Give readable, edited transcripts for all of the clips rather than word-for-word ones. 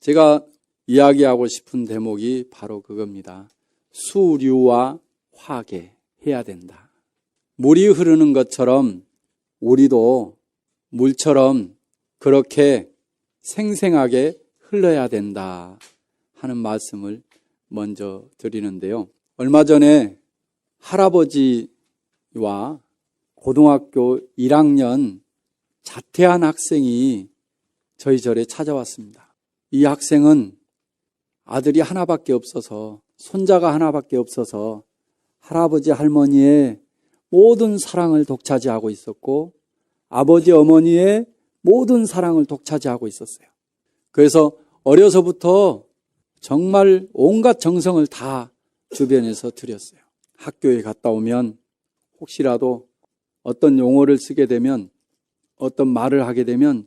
제가 이야기하고 싶은 대목이 바로 그겁니다. 수류와 화계 해야 된다. 물이 흐르는 것처럼 우리도 물처럼 그렇게 생생하게 흘러야 된다 하는 말씀을 먼저 드리는데요. 얼마 전에 할아버지와 고등학교 1학년 자퇴한 학생이 저희 절에 찾아왔습니다. 이 학생은 아들이 하나밖에 없어서, 손자가 하나밖에 없어서 할아버지 할머니의 모든 사랑을 독차지하고 있었고 아버지 어머니의 모든 사랑을 독차지하고 있었어요. 그래서 어려서부터 정말 온갖 정성을 다 주변에서 드렸어요. 학교에 갔다 오면 혹시라도 어떤 용어를 쓰게 되면, 어떤 말을 하게 되면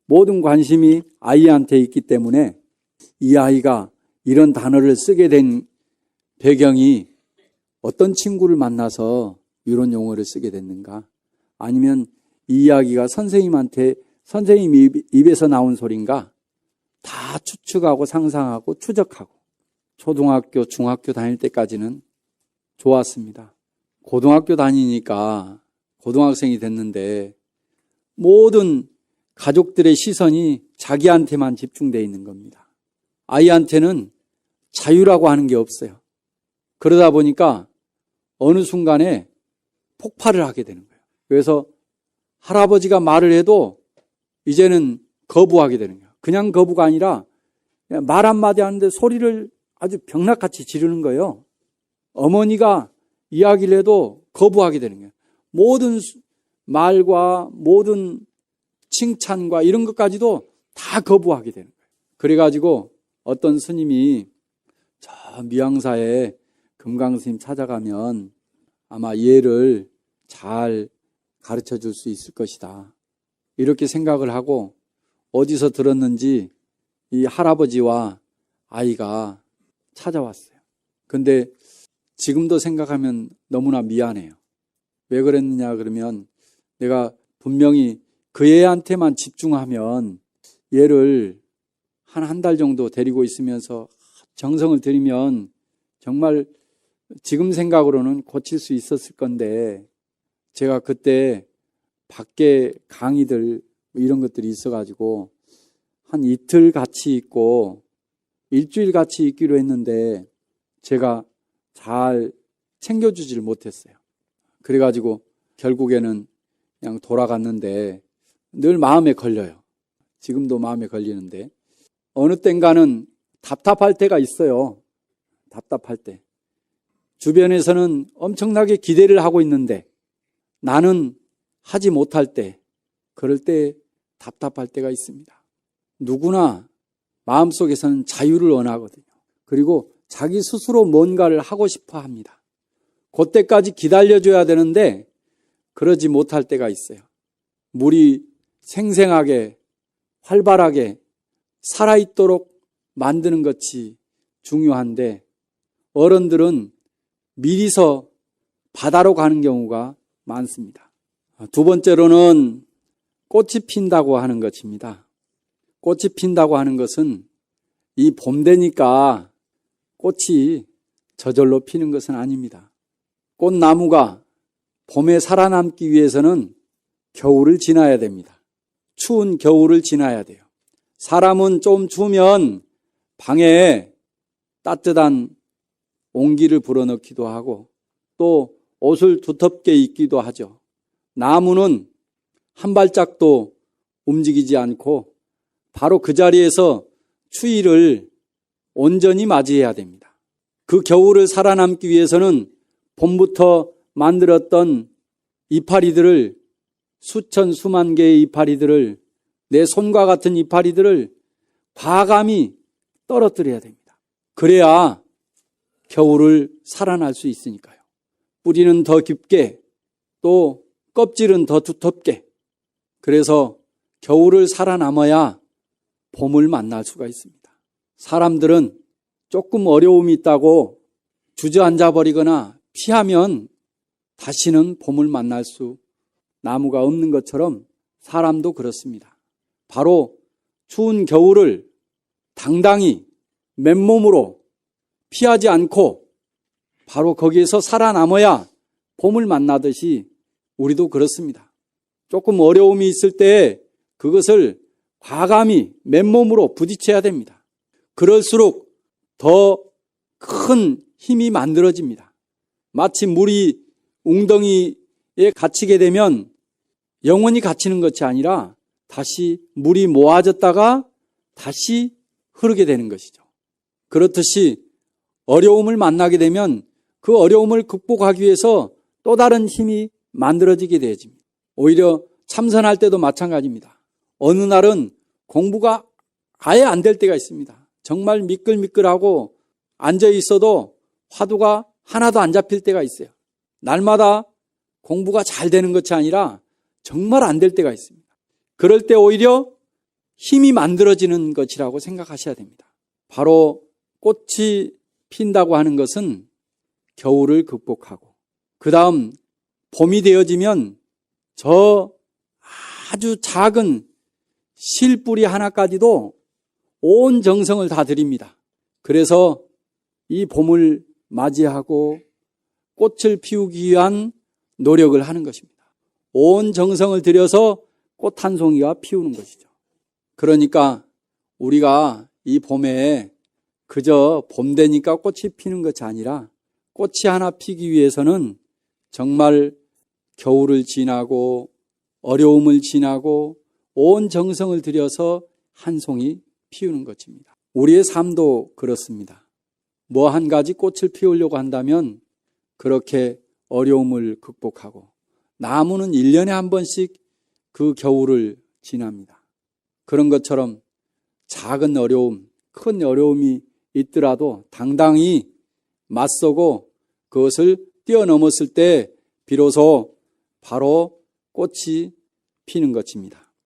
모든 관심이 아이한테 있기 때문에 이 아이가 이런 단어를 쓰게 된 배경이 어떤 친구를 만나서 이런 용어를 쓰게 됐는가, 아니면 이 이야기가 선생님 입에서 나온 소린가, 다 추측하고 상상하고 추적하고. 초등학교, 중학교 다닐 때까지는 좋았습니다. 고등학교 다니니까 고등학생이 됐는데 모든 가족들의 시선이 자기한테만 집중되어 있는 겁니다. 아이한테는 자유라고 하는 게 없어요. 그러다 보니까 어느 순간에 폭발을 하게 되는 거예요. 그래서 할아버지가 말을 해도 이제는 거부하게 되는 거예요. 그냥 거부가 아니라 그냥 말 한마디 하는데 소리를 아주 병나같이 지르는 거예요. 어머니가 이야기를 해도 거부하게 되는 거예요. 모든 말과 모든 칭찬과 이런 것까지도 다 거부하게 되는 거예요. 그래가지고 어떤 스님이 저 미양사에 금강스님 찾아가면 아마 얘를 잘 가르쳐 줄 수 있을 것이다, 이렇게 생각을 하고 어디서 들었는지 이 할아버지와 아이가 찾아왔어요. 근데 지금도 생각하면 너무나 미안해요. 왜 그랬느냐 그러면, 내가 분명히 그 애한테만 집중하면 얘를 한 달 정도 데리고 있으면서 정성을 들이면 정말 지금 생각으로는 고칠 수 있었을 건데, 제가 그때 밖에 강의들 이런 것들이 있어가지고 한 이틀 같이 있고 일주일 같이 있기로 했는데 제가 잘 챙겨주지를 못했어요. 그래가지고 결국에는 그냥 돌아갔는데 늘 마음에 걸려요. 지금도 마음에 걸리는데 어느 땐가는 답답할 때가 있어요. 답답할 때. 주변에서는 엄청나게 기대를 하고 있는데 나는 하지 못할 때, 그럴 때 답답할 때가 있습니다. 누구나 마음속에서는 자유를 원하거든요. 그리고 자기 스스로 뭔가를 하고 싶어 합니다. 그때까지 기다려줘야 되는데 그러지 못할 때가 있어요. 물이 생생하게 활발하게 살아있도록 만드는 것이 중요한데 어른들은 미리서 바다로 가는 경우가 많습니다. 두 번째로는 꽃이 핀다고 하는 것입니다. 꽃이 핀다고 하는 것은 이 봄 되니까 꽃이 저절로 피는 것은 아닙니다. 꽃나무가 봄에 살아남기 위해서는 겨울을 지나야 됩니다. 추운 겨울을 지나야 돼요. 사람은 좀 추우면 방에 따뜻한 온기를 불어넣기도 하고 또 옷을 두텁게 입기도 하죠. 나무는 한 발짝도 움직이지 않고 바로 그 자리에서 추위를 온전히 맞이해야 됩니다. 그 겨울을 살아남기 위해서는 봄부터 만들었던 이파리들을, 수천 수만 개의 이파리들을, 내 손과 같은 이파리들을 과감히 떨어뜨려야 됩니다. 그래야 겨울을 살아날 수 있으니까요. 뿌리는 더 깊게, 또 껍질은 더 두텁게. 그래서 겨울을 살아남아야 봄을 만날 수가 있습니다. 사람들은 조금 어려움이 있다고 주저앉아 버리거나 피하면 다시는 봄을 만날 수, 나무가 없는 것처럼 사람도 그렇습니다. 바로 추운 겨울을 당당히 맨몸으로 피하지 않고 바로 거기에서 살아남아야 봄을 만나듯이 우리도 그렇습니다. 조금 어려움이 있을 때 그것을 과감히 맨몸으로 부딪혀야 됩니다. 그럴수록 더 큰 힘이 만들어집니다. 마치 물이 웅덩이에 갇히게 되면 영원히 갇히는 것이 아니라 다시 물이 모아졌다가 다시 흐르게 되는 것이죠. 그렇듯이 어려움을 만나게 되면 그 어려움을 극복하기 위해서 또 다른 힘이 만들어지게 되어집니다. 오히려 참선할 때도 마찬가지입니다. 어느 날은 공부가 아예 안 될 때가 있습니다. 정말 미끌미끌하고 앉아 있어도 화두가 하나도 안 잡힐 때가 있어요. 날마다 공부가 잘 되는 것이 아니라 정말 안 될 때가 있습니다. 그럴 때 오히려 힘이 만들어지는 것이라고 생각하셔야 됩니다. 바로 꽃이 핀다고 하는 것은 겨울을 극복하고 그 다음 봄이 되어지면 저 아주 작은 실뿌리 하나까지도 온 정성을 다 드립니다. 그래서 이 봄을 맞이하고 꽃을 피우기 위한 노력을 하는 것입니다. 온 정성을 들여서 꽃 한 송이가 피우는 것이죠. 그러니까 우리가 이 봄에 그저 봄 되니까 꽃이 피는 것이 아니라 꽃이 하나 피기 위해서는 정말 겨울을 지나고 어려움을 지나고 온 정성을 들여서 한 송이 피우는 것입니다. 우리의 삶도 그렇습니다. 뭐 한 가지 꽃을 피우려고 한다면 그렇게 어려움을 극복하고 나무는 1년에 한 번씩 그 겨울을 지납니다. 그런 것처럼 작은 어려움, 큰 어려움이 있더라도 당당히 맞서고 그것을 뛰어넘었을 때 비로소 바로 꽃이 피는 것입니다.